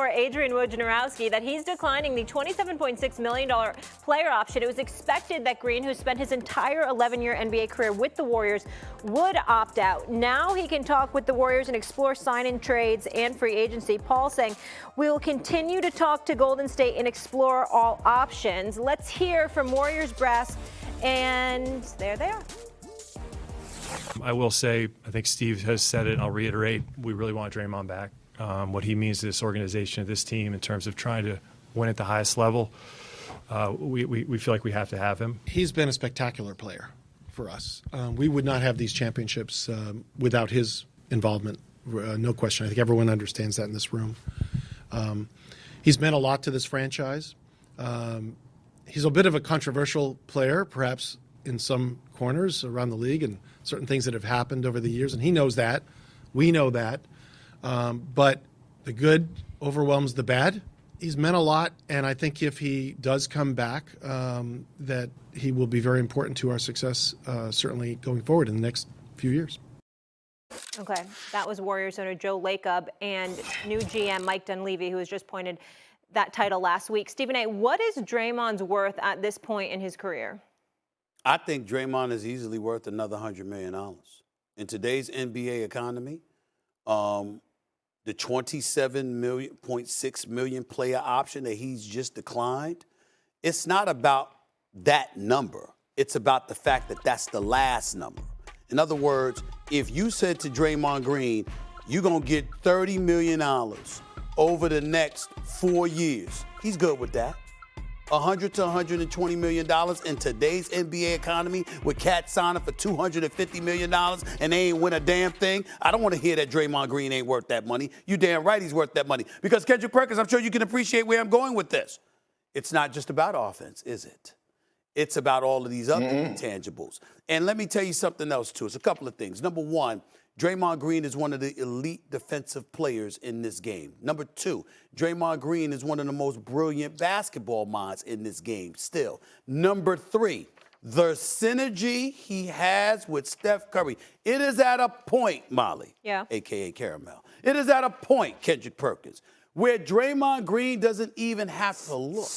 Adrian Wojnarowski, that he's declining the $27.6 million player option. It was expected that Green, who spent his entire 11-year NBA career with the Warriors, would opt out. Now he can talk with the Warriors and explore sign-in trades and free agency. Paul saying, we will continue to talk to Golden State and explore all options. Let's hear from Warriors brass, and there they are. I will say, I think Steve has said it, and I'll reiterate, we really want Draymond back. What he means to this organization, to this team, in terms of trying to win at the highest level, we feel like we have to have him. He's been a spectacular player for us. We would not have these championships without his involvement, no question. I think everyone understands that in this room. He's meant a lot to this franchise. He's a bit of a controversial player, perhaps in some corners around the league, and certain things that have happened over the years, and he knows that. We know that. But the good overwhelms the bad. He's meant a lot, and I think if he does come back, that he will be very important to our success, certainly going forward in the next few years. Okay, that was Warriors owner Joe Lacob and new GM Mike Dunleavy, who was just appointed that title last week. Stephen A., what is Draymond's worth at this point in his career? I think Draymond is easily worth another $100 million. In today's NBA economy, the $27.6 million player option that he's just declined, it's not about that number. It's about the fact that that's the last number. In other words, if you said to Draymond Green, you're going to get $30 million over the next 4 years, he's good with that. $100 to $120 million in today's NBA economy with Cat signing for $250 million and they ain't win a damn thing. I don't want to hear that Draymond Green ain't worth that money. You damn right he's worth that money. Because Kendrick Perkins, I'm sure you can appreciate where I'm going with this. It's not just about offense, is it? It's about all of these other intangibles. And let me tell you something else, too. It's a couple of things. Number one, Draymond Green is one of the elite defensive players in this game. Number two, Draymond Green is one of the most brilliant basketball minds in this game still. Number three, the synergy he has with Steph Curry. It is at a point, Molly, a.k.a. Caramel. It is at a point, Kendrick Perkins, where Draymond Green doesn't even have to look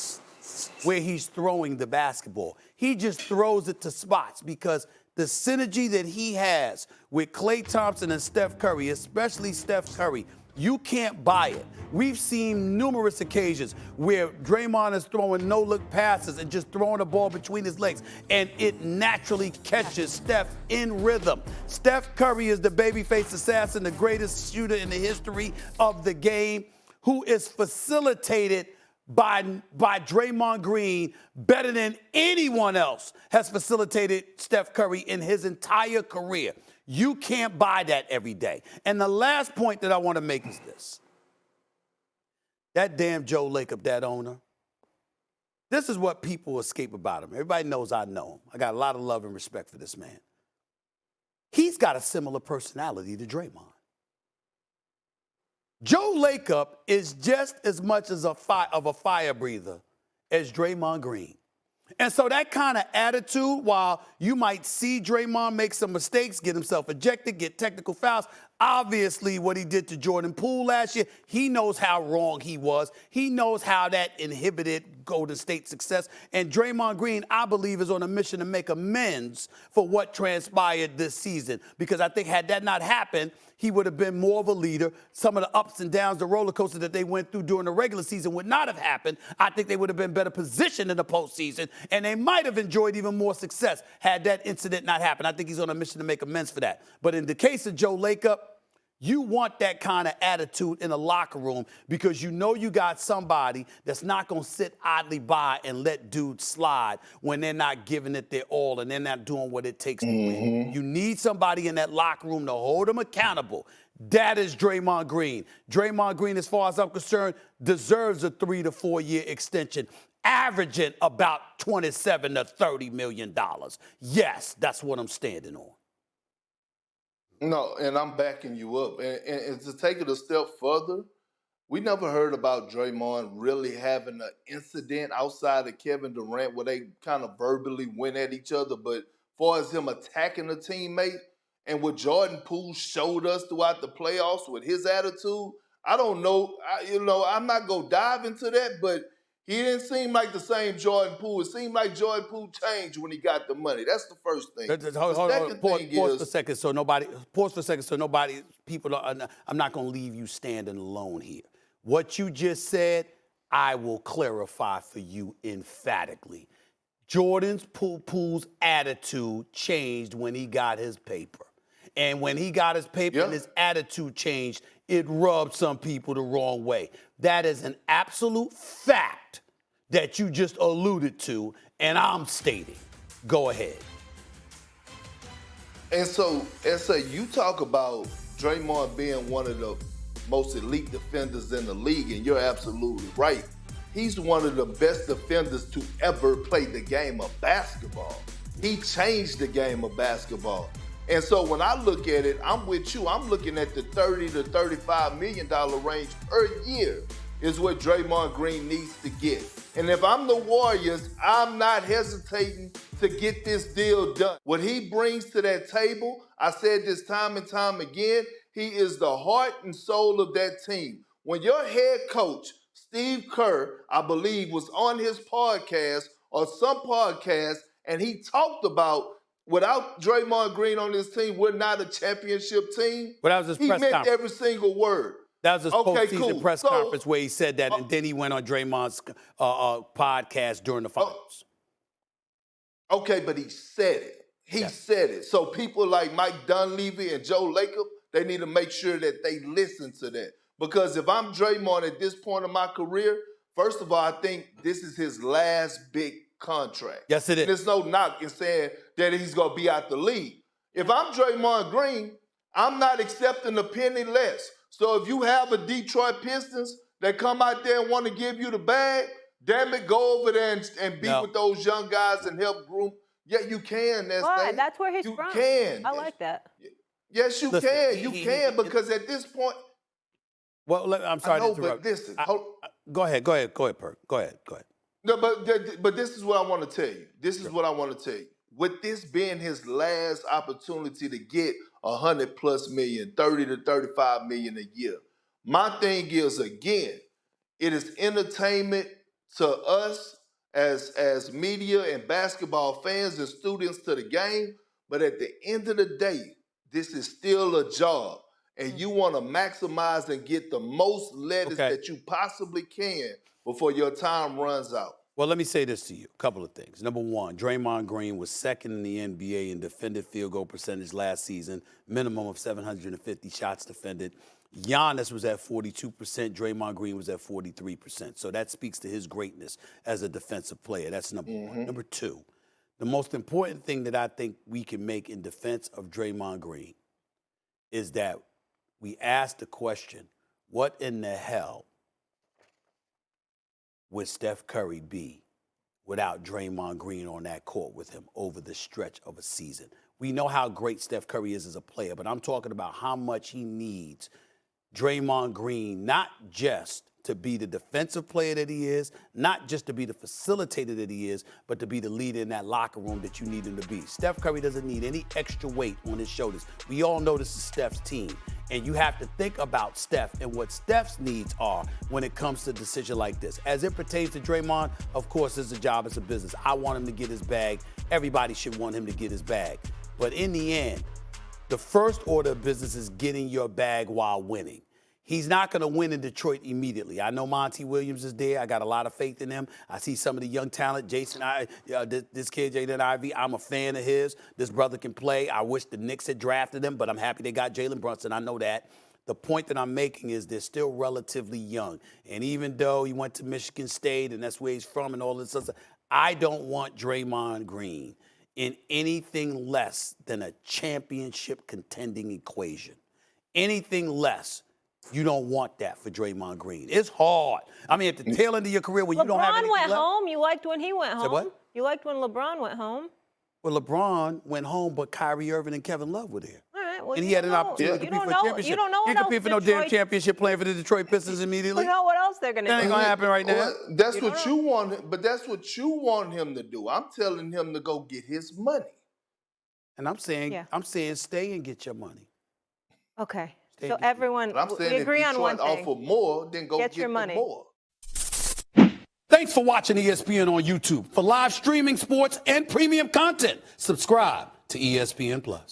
where he's throwing the basketball. He just throws it to spots because the synergy that he has with Klay Thompson and Steph Curry, especially Steph Curry, you can't buy it. We've seen numerous occasions where Draymond is throwing no-look passes and just throwing the ball between his legs, and it naturally catches Steph in rhythm. Steph Curry is the babyface assassin, the greatest shooter in the history of the game, who is facilitated by Draymond Green better than anyone else has facilitated Steph Curry in his entire career. You can't buy that every day. And the last point that I want to make is this. That damn Joe Lacob, that owner, this is what people escape about him. Everybody knows I know him. I got a lot of love and respect for this man. He's got a similar personality to Draymond. Joe Lacob is just as much as a fire breather as Draymond Green. And so that kind of attitude, while you might see Draymond make some mistakes, get himself ejected, get technical fouls, obviously what he did to Jordan Poole last year, he knows how wrong he was. He knows how that inhibited Golden State success. And Draymond Green, I believe, is on a mission to make amends for what transpired this season. Because I think had that not happened, he would have been more of a leader. Some of the ups and downs, the roller coaster that they went through during the regular season would not have happened. I think they would have been better positioned in the postseason, and they might have enjoyed even more success had that incident not happened. I think he's on a mission to make amends for that. But in the case of Joe Lacob, you want that kind of attitude in a locker room because you know you got somebody that's not going to sit idly by and let dudes slide when they're not giving it their all and they're not doing what it takes to win. You need somebody in that locker room to hold them accountable. That is Draymond Green. Draymond Green, as far as I'm concerned, deserves a 3 to 4 year extension, averaging about $27 to $30 million. Yes, that's what I'm standing on. No, and I'm backing you up. And to take it a step further, we never heard about Draymond really having an incident outside of Kevin Durant where they kind of verbally went at each other. But as far as him attacking a teammate and what Jordan Poole showed us throughout the playoffs with his attitude, I don't know. I'm not going to dive into that, but he didn't seem like the same Jordan Poole. It seemed like Jordan Poole changed when he got the money. That's the first thing. Pause for a second so nobody, I'm not going to leave you standing alone here. What you just said, I will clarify for you emphatically. Poole's attitude changed when he got his paper. And when he got his paper and his attitude changed, it rubbed some people the wrong way. That is an absolute fact that you just alluded to, and I'm stating. Go ahead. And so you talk about Draymond being one of the most elite defenders in the league, and you're absolutely right. He's one of the best defenders to ever play the game of basketball. He changed the game of basketball. And so when I look at it, I'm with you. I'm looking at the $30 to $35 million range per year is what Draymond Green needs to get. And if I'm the Warriors, I'm not hesitating to get this deal done. What he brings to that table, I said this time and time again, he is the heart and soul of that team. When your head coach, Steve Kerr, I believe, was on his podcast or some podcast, and he talked about without Draymond Green on this team, we're not a championship team. But that was his press conference. He meant conference. every single word. That was his postseason press conference where he said that, and then he went on Draymond's podcast during the finals. Okay, but he said it. He said it. So people like Mike Dunleavy and Joe Lacob, they need to make sure that they listen to that. Because if I'm Draymond at this point in my career, first of all, I think this is his last big contract. Yes, it is. There's no knock in saying that he's going to be out the league. If I'm Draymond Green, I'm not accepting a penny less. So if you have a Detroit Pistons that come out there and want to give you the bag, damn it, go over there and be with those young guys and help groom. Yeah, you can. That's where he's you from. Can. I like that. Yes, you can. You can because at this point. Well, I'm sorry to interrupt. But listen, go ahead, Perk. Go ahead. No, but this is what I want to tell you. This is what I want to tell you. With this being his last opportunity to get $100+ million, $30 to $35 million a year, my thing is, again, it is entertainment to us as media and basketball fans and students to the game. But at the end of the day, this is still a job. And you want to maximize and get the most lettuce that you possibly can before your time runs out. Well, let me say this to you. A couple of things. Number one, Draymond Green was second in the NBA in defended field goal percentage last season, minimum of 750 shots defended. Giannis was at 42%. Draymond Green was at 43%. So that speaks to his greatness as a defensive player. That's number one. Number two, the most important thing that I think we can make in defense of Draymond Green is that we ask the question, what in the hell would Steph Curry be without Draymond Green on that court with him over the stretch of a season? We know how great Steph Curry is as a player, but I'm talking about how much he needs Draymond Green, not just to be the defensive player that he is, not just to be the facilitator that he is, but to be the leader in that locker room that you need him to be. Steph Curry doesn't need any extra weight on his shoulders. We all know this is Steph's team. And you have to think about Steph and what Steph's needs are when it comes to a decision like this. As it pertains to Draymond, of course, it's a job, it's a business. I want him to get his bag. Everybody should want him to get his bag. But in the end, the first order of business is getting your bag while winning. He's not going to win in Detroit immediately. I know Monty Williams is there. I got a lot of faith in him. I see some of the young talent. this kid, Jaden Ivey, I'm a fan of his. This brother can play. I wish the Knicks had drafted him, but I'm happy they got Jalen Brunson. I know that. The point that I'm making is they're still relatively young. And even though he went to Michigan State and that's where he's from and all this stuff, I don't want Draymond Green in anything less than a championship contending equation. Anything less. You don't want that for Draymond Green. It's hard. I mean, at the tail end of your career when you don't have anything LeBron went left. home. You liked when he went home. Say what? You liked when LeBron went home. Well, LeBron went home, but Kyrie Irving and Kevin Love were there. All right. Well, And he had an opportunity to compete for a championship. You don't know He what else compete for no damn championship playing for the Detroit Pistons immediately. You know what else they're going to do. That ain't going to happen right now. Well, that's what you want, but that's what you want him to do. I'm telling him to go get his money. And I'm saying stay and get your money. Okay. So everyone, But I'm saying we if agree on one Detroit thing. offer more, then go Get get your the money. more. Thanks for watching ESPN on YouTube. For live streaming, sports, and premium content, subscribe to ESPN Plus.